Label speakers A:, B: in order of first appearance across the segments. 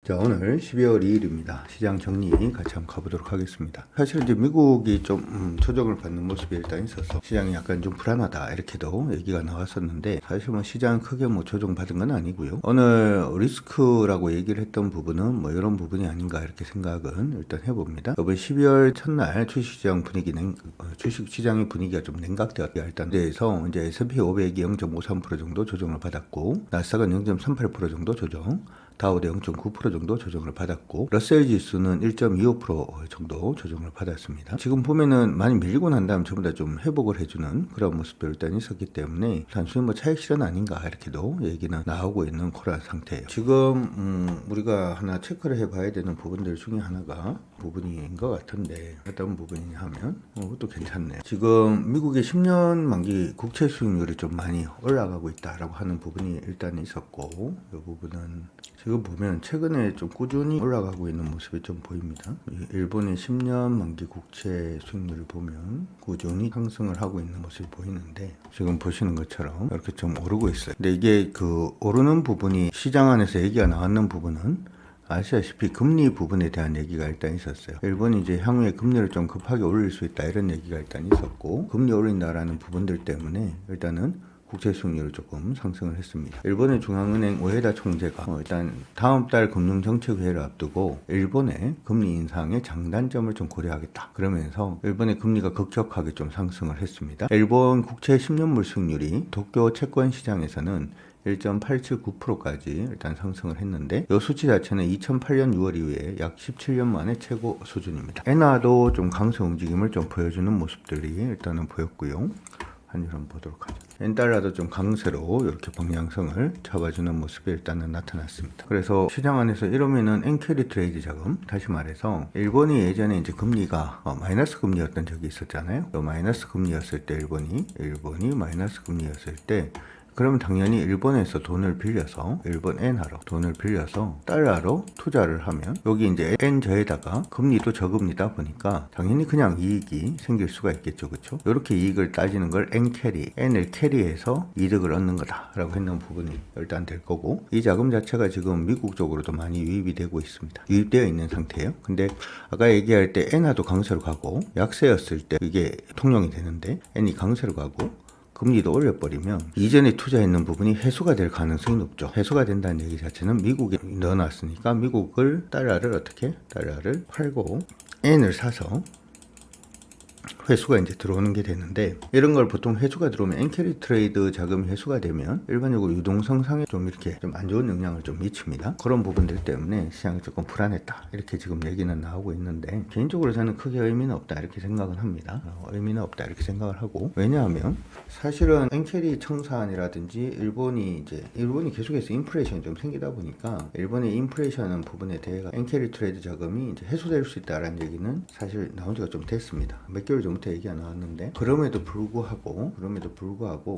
A: 자, 오늘 12월 2일입니다. 시장 정리 같이 한번 가보도록 하겠습니다. 사실 이제 미국이 좀 조정을 받는 모습이 일단 있어서 시장이 약간 좀 불안하다 이렇게도 얘기가 나왔었는데, 사실 뭐 시장 크게 뭐 조정 받은 건 아니고요. 오늘 리스크라고 얘기를 했던 부분은 뭐 이런 부분이 아닌가 이렇게 생각은 일단 해봅니다. 이번 12월 첫날 주식시장 분위기는 주식시장의 분위기가 좀 냉각되었다. 일단 대해서 이제 S&P 500이 0.53% 정도 조정을 받았고, 나스닥은 0.38% 정도 조정, 다우도 0.9% 정도 조정을 받았고, 러셀 지수는 1.25% 정도 조정을 받았습니다. 지금 보면은 많이 밀리고 난 다음 전부 다 좀 회복을 해주는 그런 모습도 일단 있었기 때문에 단순히 뭐 차익 실현 아닌가 이렇게도 얘기는 나오고 있는 그런 상태예요. 지금 우리가 하나 체크를 해봐야 되는 부분들 중에 하나가 부분인 것 같은데, 어떤 부분이냐 하면 그것도 괜찮네요. 지금 미국의 10년 만기 국채 수익률이 좀 많이 올라가고 있다라고 하는 부분이 일단 있었고, 이 부분은 지금 보면 최근에 좀 꾸준히 올라가고 있는 모습이 좀 보입니다. 일본의 10년 만기 국채 수익률을 보면 꾸준히 상승을 하고 있는 모습이 보이는데, 지금 보시는 것처럼 이렇게 좀 오르고 있어요. 근데 이게 그 오르는 부분이 시장 안에서 얘기가 나왔는 부분은 아시다시피 금리 부분에 대한 얘기가 일단 있었어요. 일본이 이제 향후에 금리를 좀 급하게 올릴 수 있다 이런 얘기가 일단 있었고, 금리 올린다라는 부분들 때문에 일단은 국채 수익률을 조금 상승을 했습니다. 일본의 중앙은행 오에다 총재가 일단 다음 달 금융정책회의를 앞두고 일본의 금리 인상의 장단점을 좀 고려하겠다 그러면서 일본의 금리가 급격하게 좀 상승을 했습니다. 일본 국채 10년물 수익률이 도쿄 채권 시장에서는 1.879%까지 일단 상승을 했는데, 이 수치 자체는 2008년 6월 이후에 약 17년 만에 최고 수준입니다. 엔화도 좀 강세 움직임을 좀 보여주는 모습들이 일단은 보였고요. 환율 한번 보도록 하죠. 엔달러도 좀 강세로 이렇게 방향성을 잡아주는 모습이 일단은 나타났습니다. 그래서 시장 안에서 이러면은 엔캐리 트레이드 자금, 다시 말해서 일본이 예전에 이제 금리가 마이너스 금리였던 적이 있었잖아요. 마이너스 금리였을 때 일본이 마이너스 금리였을 때, 그러면 당연히 일본에서 돈을 빌려서 일본 엔화로 돈을 빌려서 달러로 투자를 하면 여기 이제 엔저에다가 금리도 저금리다 보니까 당연히 그냥 이익이 생길 수가 있겠죠. 그렇죠? 이렇게 이익을 따지는 걸 엔캐리, 엔을 캐리해서 이득을 얻는 거다라고 했는 부분이 일단 될 거고, 이 자금 자체가 지금 미국 쪽으로도 많이 유입이 되고 있습니다. 유입되어 있는 상태예요. 근데 아까 얘기할 때 엔화도 강세로 가고 약세였을 때 이게 통용이 되는데, 엔이 강세로 가고 금리도 올려버리면 이전에 투자했는 부분이 회수가 될 가능성이 높죠. 회수가 된다는 얘기 자체는 미국에 넣어놨으니까 미국을 달러를 팔고 엔을 사서 회수가 이제 들어오는 게 되는데, 이런 걸 보통 회수가 들어오면 엔캐리 트레이드 자금이 회수가 되면 일반적으로 유동성상에 좀 이렇게 좀 안 좋은 영향을 좀 미칩니다. 그런 부분들 때문에 시장이 조금 불안했다 이렇게 지금 얘기는 나오고 있는데, 개인적으로 저는 크게 의미는 없다 이렇게 생각을 합니다. 의미는 없다 이렇게 생각을 하고, 왜냐하면 사실은 엔캐리 청산이라든지 일본이 계속해서 인플레이션이 좀 생기다 보니까 일본의 인플레이션 부분에 대해 엔캐리 트레이드 자금이 이제 해소될 수 있다라는 얘기는 사실 나온 지가 좀 됐습니다. 몇 개월 전부터 얘기가 나왔는데, 그럼에도 불구하고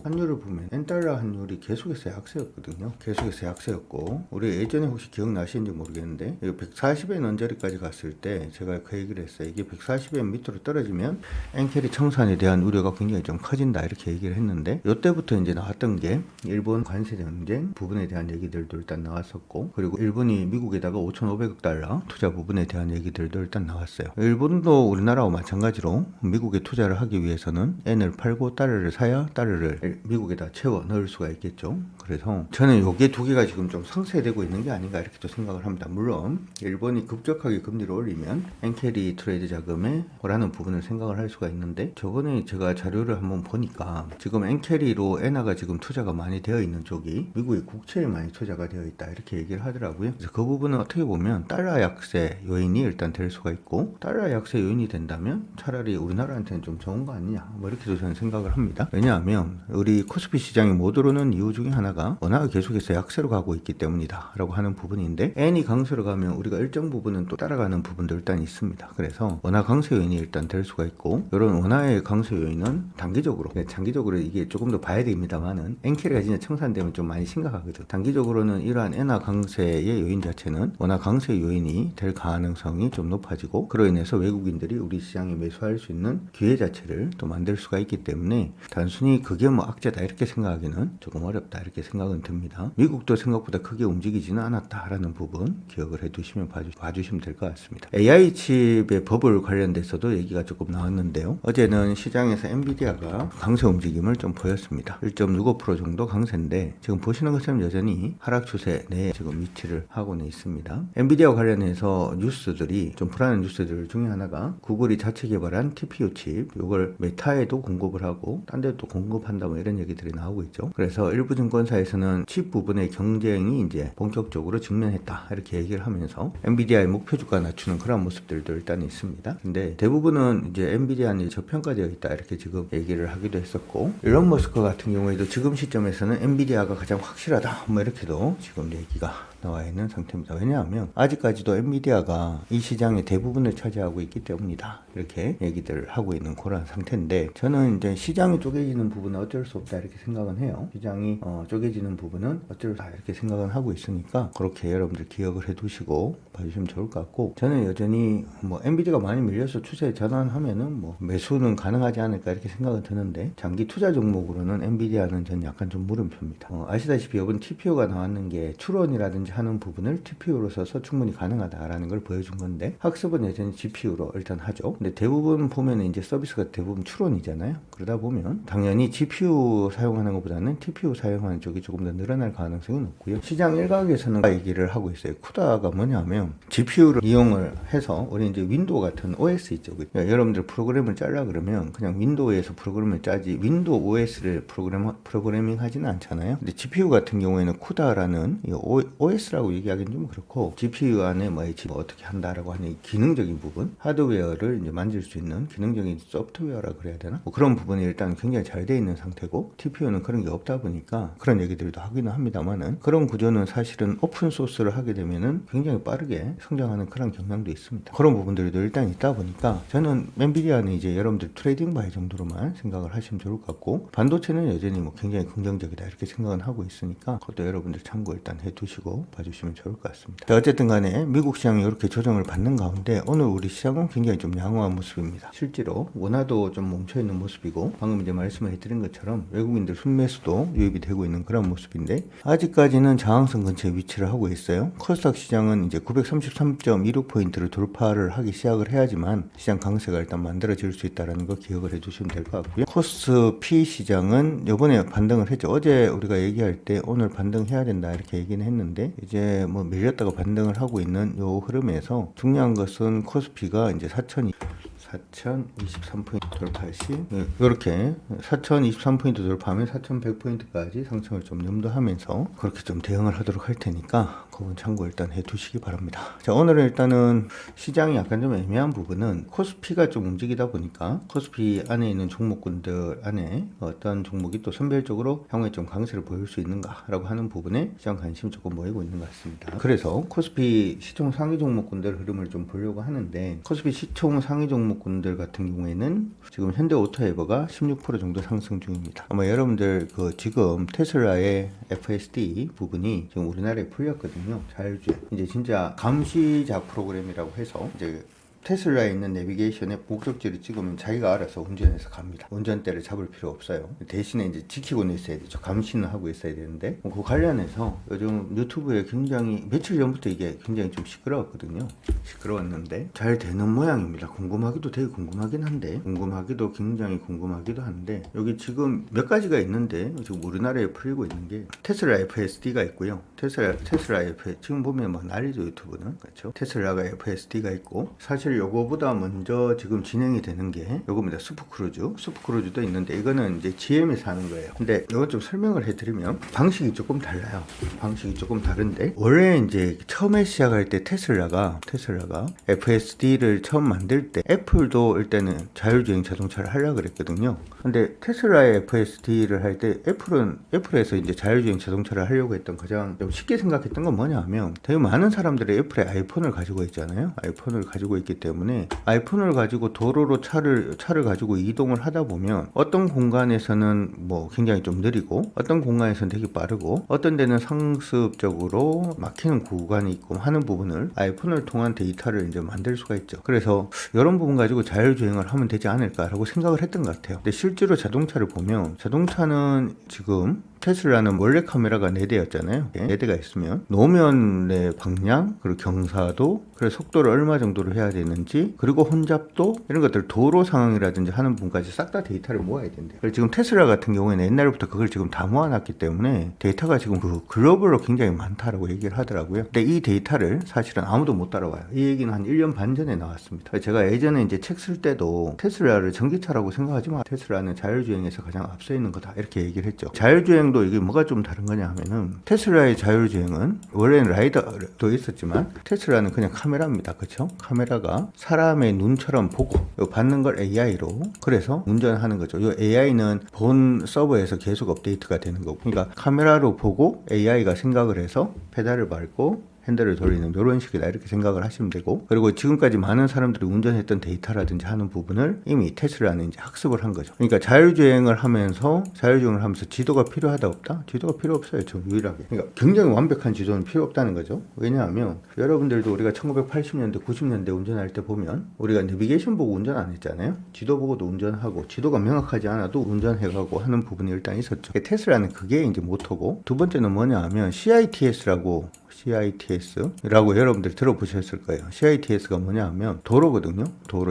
A: 환율을 보면 엔달러 환율이 계속해서 약세였거든요. 계속해서 약세였고, 우리 예전에 혹시 기억나시는지 모르겠는데, 이거 140엔 언저리까지 갔을 때 제가 그 얘기를 했어요. 이게 140엔 밑으로 떨어지면 엔캐리 청산에 대한 우려가 굉장히 좀 커진다 이렇게 얘기를 했는데, 이때부터 이제 나왔던 게 일본 관세 전쟁 부분에 대한 얘기들도 일단 나왔었고, 그리고 일본이 미국에다가 5,500억 달러 투자 부분에 대한 얘기들도 일단 나왔어요. 일본도 우리나라와 마찬가지로 미국에 투자를 하기 위해서는 엔을 팔고 달러를 사야 달러를 미국에다 채워 넣을 수가 있겠죠. 그래서 저는 요게 두 개가 지금 좀 상쇄되고 있는 게 아닌가 이렇게 또 생각을 합니다. 물론 일본이 급격하게 금리를 올리면 엔캐리 트레이드 자금에 라는 부분을 생각을 할 수가 있는데, 저번에 제가 자료를 한번 보니까 지금 엔캐리로 엔화가 지금 투자가 많이 되어 있는 쪽이 미국의 국채에 많이 투자가 되어 있다 이렇게 얘기를 하더라고요. 그래서 그 부분은 어떻게 보면 달러 약세 요인이 일단 될 수가 있고, 달러 약세 요인이 된다면 차라리 우리나라한테는 좀 좋은 거 아니냐 뭐 이렇게도 저는 생각을 합니다. 왜냐하면 우리 코스피 시장이 못 오르는 이유 중에 하나가 원화가 계속해서 약세로 가고 있기 때문이다 라고 하는 부분인데, 엔이 강세로 가면 우리가 일정 부분은 또 따라가는 부분도 일단 있습니다. 그래서 원화 강세 요인이 일단 될 수가 있고, 이런 원화의 강세 요인은 장기적으로 이게 조금 더 봐야 됩니다만은 엔캐리가 진짜 청산되면 좀 많이 심각하거든. 단기적으로는 이러한 엔화 강세의 요인 자체는 원화 강세 요인이 될 가능성이 좀 높아지고, 그로 인해서 외국인들이 우리 시장에 매수할 수 있는 기회 자체를 또 만들 수가 있기 때문에 단순히 그게 뭐 악재다 이렇게 생각하기는 조금 어렵다 이렇게 생각은 듭니다. 미국도 생각보다 크게 움직이지는 않았다라는 부분 기억을 해두시면 봐주시면 될 것 같습니다. AI 칩의 버블 관련돼서도 얘기가 조금 나왔는데요. 어제는 시장에서 엔비디아가 강세 움직임을 좀 보였습니다. 1.65% 정도 강세인데 지금 보시는 것처럼 여전히 하락 추세 내에 지금 위치를 하고는 있습니다. 엔비디아 관련해서 뉴스들이 좀 불안한 뉴스들 중에 하나가 구글이 자체 개발한 TPU 칩 이걸 메타에도 공급을 하고 딴 데도 공급한다 뭐 이런 얘기들이 나오고 있죠. 그래서 일부 증권사에서는 칩 부분의 경쟁이 이제 본격적으로 직면했다 이렇게 얘기를 하면서 엔비디아의 목표 주가 낮추는 그런 모습들도 일단 있습니다. 근데 대부분은 이제 엔비디아는 저평가되어 있다 이렇게 지금 얘기를 하기도 했었고, 일론 머스크 같은 경우에도 지금 시점에서는 엔비디아가 가장 확실하다 뭐 이렇게도 지금 얘기가 나와 있는 상태입니다. 왜냐하면 아직까지도 엔비디아가 이 시장의 대부분을 차지하고 있기 때문이다 이렇게 얘기들을 하고 있는 그런 상태인데, 저는 이제 시장이 쪼개지는 부분은 어쩔 수 없다 이렇게 생각은 해요. 시장이 쪼개지는 부분은 어쩔 수 없다 이렇게 생각은 하고 있으니까 그렇게 여러분들 기억을 해두시고 봐주시면 좋을 것 같고, 저는 여전히 뭐 엔비디아가 많이 밀려서 추세 전환하면은 뭐 매수는 가능하지 않을까 이렇게 생각은 드는데, 장기 투자 종목으로는 엔비디아는 저는 약간 좀 물음표입니다. 아시다시피 이번 TPU가 나왔는 게 추론이라든지 하는 부분을 TPU로 써서 충분히 가능하다라는 걸 보여준 건데, 학습은 여전히 GPU로 일단 하죠. 근데 대부분 보면 이제 서비스가 대부분 추론이잖아요. 그러다 보면 당연히 GPU 사용하는 것보다는 TPU 사용하는 쪽이 조금 더 늘어날 가능성이 높고요. 시장 일각에서는 얘기를 하고 있어요. 쿠다가 뭐냐면 GPU를 이용을 해서 우리 이제 윈도우 같은 OS 있죠. 그러니까 여러분들 프로그램을 짜려 그러면 그냥 윈도우에서 프로그램을 짜지 윈도우 OS를 프로그래밍 하지는 않잖아요. 근데 GPU 같은 경우에는 쿠다라는 OS라고 얘기하기는 좀 그렇고, GPU 안에 뭐 어떻게 한다라고 하는 기능적인 부분, 하드웨어를 이제 만질 수 있는 기능적인 소프트웨어라 그래야 되나? 뭐 그런 부분이 일단 굉장히 잘 돼 있는 상태고, TPU는 그런 게 없다 보니까 그런 얘기들도 하기는 합니다만은, 그런 구조는 사실은 오픈 소스를 하게 되면은 굉장히 빠르게 성장하는 그런 경향도 있습니다. 그런 부분들도 일단 있다 보니까 저는 엔비디아는 이제 여러분들 트레이딩 바이 정도로만 생각을 하시면 좋을 것 같고, 반도체는 여전히 뭐 굉장히 긍정적이다 이렇게 생각은 하고 있으니까 그것도 여러분들 참고 일단 해두시고 봐주시면 좋을 것 같습니다. 어쨌든 간에 미국 시장이 이렇게 조정을 받는 가운데 오늘 우리 시장은 굉장히 좀 양호한 모습입니다. 실제로 원화도 좀 멈춰있는 모습이고, 방금 이제 말씀을 해드린 것처럼 외국인들 순매수도 유입이 되고 있는 그런 모습인데, 아직까지는 저항선 근처에 위치를 하고 있어요. 코스닥 시장은 이제 933.26포인트를 돌파를 하기 시작을 해야지만 시장 강세가 일단 만들어질 수 있다는 거 기억을 해주시면 될 것 같고요. 코스피 시장은 이번에 반등을 했죠. 어제 우리가 얘기할 때 오늘 반등해야 된다 이렇게 얘기는 했는데, 이제 뭐 밀렸다가 반등을 하고 있는 요 흐름에서 중요한 것은 코스피가 이제 4023포인트 돌파 시 이렇게 4023포인트 돌파하면 4100포인트까지 상승을 좀 염두하면서 그렇게 좀 대응을 하도록 할 테니까 그건 참고 일단 해두시기 바랍니다. 자, 오늘은 일단은 시장이 약간 좀 애매한 부분은 코스피가 좀 움직이다 보니까 코스피 안에 있는 종목군들 안에 어떤 종목이 또 선별적으로 향후에 좀 강세를 보일 수 있는가 라고 하는 부분에 시장 관심이 조금 모이고 있는 것 같습니다. 그래서 코스피 시총 상위 종목군들 흐름을 좀 보려고 하는데, 코스피 시총 상위 종목군들 같은 경우에는 지금 현대오토에버가 16% 정도 상승 중입니다. 아마 여러분들 지금 테슬라의 FSD 부분이 지금 우리나라에 풀렸거든요. 자율주행. 이제 진짜 감시자 프로그램이라고 해서 이제 테슬라에 있는 내비게이션에 목적지를 찍으면 자기가 알아서 운전해서 갑니다. 운전대를 잡을 필요 없어요. 대신에 이제 지키고는 있어야 되죠. 감시는 하고 있어야 되는데, 그 관련해서 요즘 유튜브에 굉장히 며칠 전부터 이게 굉장히 좀 시끄러웠거든요. 시끄러웠는데 잘 되는 모양입니다. 궁금하기도 되게 궁금하긴 한데, 궁금하기도 굉장히 궁금하기도 한데, 여기 지금 몇 가지가 있는데 지금 우리나라에 풀리고 있는 게 테슬라 FSD가 있고요. 테슬라 지금 보면 막 난리죠, 유튜브는. 그렇죠? 테슬라가 FSD가 있고, 사실 요거보다 먼저 지금 진행이 되는 게 요겁니다. 슈퍼크루즈도 있는데, 이거는 이제 GM에서 하는 거예요. 근데 이거 좀 설명을 해드리면 방식이 조금 달라요. 방식이 조금 다른데, 원래 이제 처음에 시작할 때 테슬라가 FSD를 처음 만들 때 애플도 일단은 자율주행 자동차를 하려고 그랬거든요. 근데 테슬라의 FSD를 할 때 애플에서 이제 자율주행 자동차를 하려고 했던 가장 좀 쉽게 생각했던 건 뭐냐 하면, 되게 많은 사람들이 애플의 아이폰을 가지고 있잖아요. 아이폰을 가지고 있기 거기 때문에 아이폰을 가지고 도로로 차를 가지고 이동을 하다 보면 어떤 공간에서는 뭐 굉장히 좀 느리고 어떤 공간에서는 되게 빠르고 어떤 데는 상습적으로 막히는 구간이 있고 하는 부분을 아이폰을 통한 데이터를 이제 만들 수가 있죠. 그래서 이런 부분 가지고 자율주행을 하면 되지 않을까라고 생각을 했던 것 같아요. 근데 실제로 자동차를 보면 자동차는 지금 테슬라는 원래 카메라가 4대였잖아요. 4대가 있으면 노면의 방향, 그리고 경사도, 그리고 속도를 얼마 정도로 해야 되는지, 그리고 혼잡도, 이런 것들 도로 상황이라든지 하는 부분까지 싹 다 데이터를 모아야 된대요. 그래서 지금 테슬라 같은 경우에는 옛날부터 그걸 지금 다 모아놨기 때문에 데이터가 지금 그 글로벌로 굉장히 많다라고 얘기를 하더라고요. 근데 이 데이터를 사실은 아무도 못 따라와요. 이 얘기는 한 1년 반 전에 나왔습니다. 제가 예전에 이제 책 쓸 때도 테슬라를 전기차라고 생각하지 마. 테슬라는 자율주행에서 가장 앞서 있는 거다. 이렇게 얘기를 했죠. 자율주행도 이게 뭐가 좀 다른 거냐 하면은 테슬라의 자율주행은 원래는 라이더도 있었지만 테슬라는 그냥 카메라입니다. 그렇죠? 카메라가 사람의 눈처럼 보고 받는 걸 AI로 그래서 운전하는 거죠. 이 AI는 본 서버에서 계속 업데이트가 되는 거고, 그러니까 카메라로 보고 AI가 생각을 해서 페달을 밟고 핸들을 돌리는 이런 식이다 이렇게 생각을 하시면 되고, 그리고 지금까지 많은 사람들이 운전했던 데이터라든지 하는 부분을 이미 테슬라는 이제 학습을 한 거죠. 그러니까 자율주행을 하면서 지도가 필요하다 없다? 지도가 필요 없어요. 저 유일하게. 그러니까 굉장히 완벽한 지도는 필요 없다는 거죠. 왜냐하면 여러분들도 우리가 1980년대 90년대 운전할 때 보면 우리가 내비게이션 보고 운전 안 했잖아요. 지도 보고도 운전하고 지도가 명확하지 않아도 운전해가고 하는 부분이 일단 있었죠. 테슬라는 그게 이제 모토고, 두 번째는 뭐냐 하면 CITS라고 여러분들이 들어보셨을 거예요. CITS가 뭐냐 하면 도로거든요.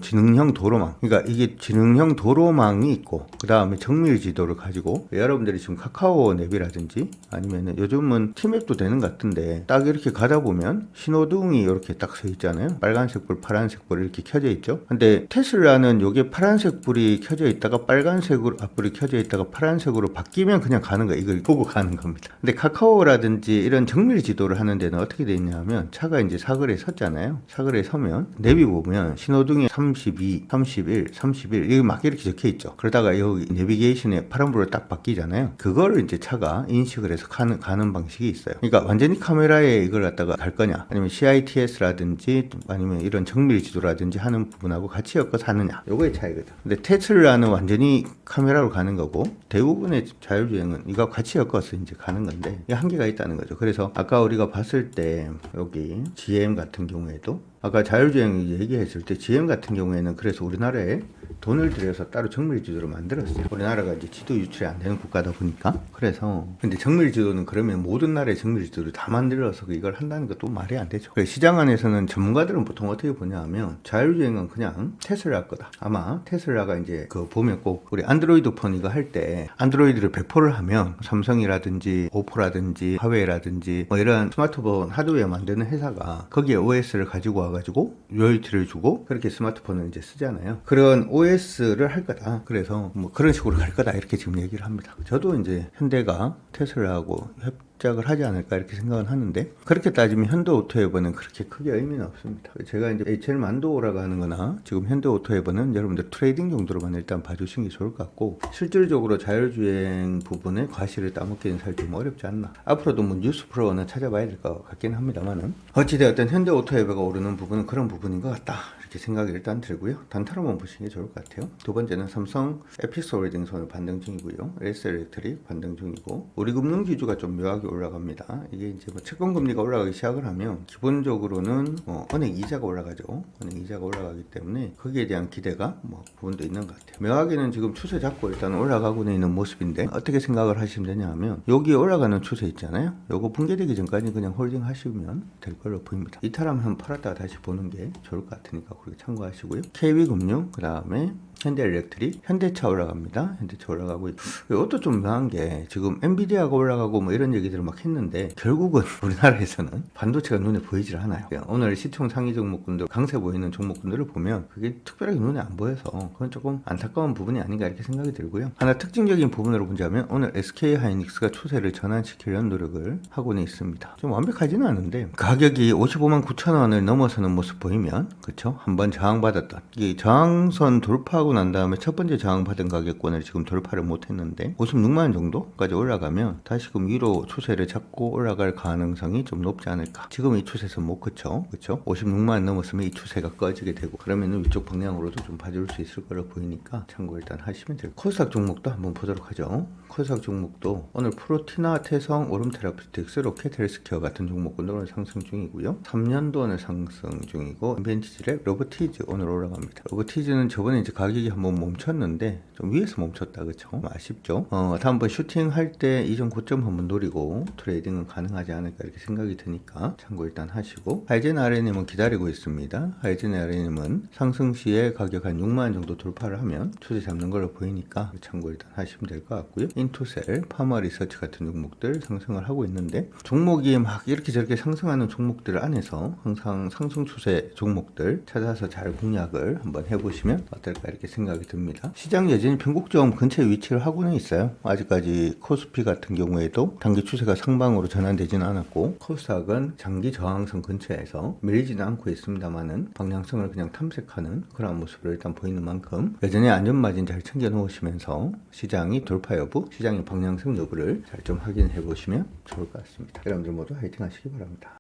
A: 지능형 도로망. 그러니까 이게 지능형 도로망이 있고, 그 다음에 정밀 지도를 가지고, 여러분들이 지금 카카오 앱이라든지 아니면은 요즘은 티맵도 되는 것 같은데 딱 이렇게 가다 보면 신호등이 이렇게 딱 서 있잖아요. 빨간색 불, 파란색 불 이렇게 켜져 있죠. 근데 테슬라는 요게 파란색 불이 켜져 있다가 빨간색으로 불이 켜져 있다가 파란색으로 바뀌면 그냥 가는 거예요. 이걸 보고 가는 겁니다. 근데 카카오라든지 이런 정밀 지도를 하는 데는 어떻게 돼 있냐면 차가 이제 사거리에 섰잖아요. 사거리에 서면 내비 보면 신호등에 32, 31, 31 이게 막 이렇게 적혀 있죠. 그러다가 여기 내비게이션에 파란불로 딱 바뀌잖아요. 그거를 이제 차가 인식을 해서 가는 방식이 있어요. 그러니까 완전히 카메라에 이걸 갖다가 갈 거냐, 아니면 CITS라든지 아니면 이런 정밀 지도라든지 하는 부분하고 같이 엮어서 하느냐, 요거의 차이거든. 근데 테슬라는 완전히 카메라로 가는 거고, 대부분의 자율주행은 이거 같이 엮어서 이제 가는 건데 이게 한계가 있다는 거죠. 그래서 아까 우리가 봤을 때 여기 GM 같은 경우에도 아까 자율주행 얘기했을 때 GM 같은 경우에는 그래서 우리나라에 돈을 들여서 따로 정밀 지도를 만들었어요. 우리나라가 이제 지도 유출이 안 되는 국가다 보니까. 그래서 근데 정밀 지도는 그러면 모든 나라의 정밀 지도를 다 만들어서 이걸 한다는 것도 말이 안 되죠. 시장 안에서는 전문가들은 보통 어떻게 보냐 하면 자율주행은 그냥 테슬라 거다. 아마 테슬라가 이제 그 보면 꼭 우리 안드로이드 폰 이거 할 때 안드로이드를 배포를 하면 삼성이라든지 오포라든지 화웨이라든지 뭐 이런 스마트폰 하드웨어 만드는 회사가 거기에 OS를 가지고 와가지고 로열티를 주고 그렇게 스마트폰을 이제 쓰잖아요. 그런 OS를 할 거다. 그래서 뭐 그런 식으로 갈 거다. 이렇게 지금 얘기를 합니다. 저도 이제 현대가 테슬라하고 협작을 하지 않을까 이렇게 생각은 하는데, 그렇게 따지면 현대오토에버는 그렇게 크게 의미는 없습니다. 제가 이제 HL 만도라고 하는 거나 지금 현대오토에버는 여러분들 트레이딩 정도로만 일단 봐주시는 게 좋을 것 같고, 실질적으로 자율주행 부분에 과실을 따먹기는 사실 좀 어렵지 않나. 앞으로도 뭐 뉴스 프로는 찾아봐야 될 것 같긴 합니다만은, 어찌되었든 현대오토에버가 오르는 부분은 그런 부분인 것 같다. 이렇게 생각이 일단 들고요. 단타로만 보시는 게 좋을 것 같아요. 두 번째는 삼성 에픽스홀딩스는 반등 중이고요. SL일렉트릭 반등 중이고, 우리 금융지주가 좀 묘하게 올라갑니다. 이게 이제 뭐 채권금리가 올라가기 시작을 하면 기본적으로는 은행 이자가 올라가죠. 은행 이자가 올라가기 때문에 거기에 대한 기대가 뭐 부분도 있는 것 같아요. 묘하게는 지금 추세 잡고 일단 올라가고 있는 모습인데 어떻게 생각을 하시면 되냐 하면, 여기 올라가는 추세 있잖아요. 요거 붕괴되기 전까지 그냥 홀딩 하시면 될 걸로 보입니다. 이탈하면 팔았다가 다시 보는 게 좋을 것 같으니까 그렇게 참고하시고요. KB금융, 그 다음에 현대일렉트릭, 현대차 올라갑니다. 현대차 올라가고, 이것도 좀 묘한 게 지금 엔비디아가 올라가고 뭐 이런 얘기들을 막 했는데 결국은 우리나라에서는 반도체가 눈에 보이질 않아요. 오늘 시총 상위 종목군들, 강세 보이는 종목군들을 보면 그게 특별하게 눈에 안 보여서 그건 조금 안타까운 부분이 아닌가 이렇게 생각이 들고요. 하나 특징적인 부분으로 보자면 오늘 SK하이닉스가 추세를 전환시키려는 노력을 하고는 있습니다. 좀 완벽하지는 않은데 가격이 55만 9천 원을 넘어서는 모습 보이면, 그쵸? 한번 저항받았던 이 저항선 돌파하고 그러고 난 다음에 첫 번째 저항받은 가격권을 지금 돌파를 못했는데 56만원 정도까지 올라가면 다시금 위로 추세를 잡고 올라갈 가능성이 좀 높지 않을까. 지금 이 추세에서 못 그쵸? 56만원 넘었으면 이 추세가 꺼지게 되고 그러면 위쪽 방향으로도 좀 봐줄 수 있을 거라 보이니까 참고 일단 하시면 돼요. 코스닥 종목도 한번 보도록 하죠. 코스닥 종목도 오늘 프로티나, 태성, 오름테라피틱스, 로켓 헬스케어 같은 종목군도 오늘 상승 중이고요. 3년도 오늘 상승 중이고 벤치질의 로보티즈 오늘 올라갑니다. 로보티즈는 저번에 이제 가격이 한번 멈췄는데 좀 위에서 멈췄다. 그쵸? 아쉽죠? 다음번 슈팅 할 때 이전 고점 한번 노리고 트레이딩은 가능하지 않을까 이렇게 생각이 드니까 참고 일단 하시고, 하이젠 RNM은 기다리고 있습니다. 하이젠 RNM은 상승 시에 가격 한 6만원 정도 돌파를 하면 추세 잡는 걸로 보이니까 참고 일단 하시면 될 것 같고요. 인투셀, 파마 리서치 같은 종목들 상승을 하고 있는데 종목이 막 이렇게 저렇게 상승하는 종목들 안에서 항상 상승 추세 종목들 찾아서 잘 공략을 한번 해보시면 어떨까 이렇게 생각이 듭니다. 시장 여전히 변곡점 근처에 위치를 하고는 있어요. 아직까지 코스피 같은 경우에도 단기 추세가 상방으로 전환되지는 않았고 코스닥은 장기 저항선 근처에서 밀리지는 않고 있습니다만은 방향성을 그냥 탐색하는 그런 모습을 일단 보이는 만큼 여전히 안전마진 잘 챙겨 놓으시면서 시장이 돌파 여부, 시장의 방향성 여부를 잘 좀 확인해 보시면 좋을 것 같습니다. 여러분들 모두 화이팅 하시기 바랍니다.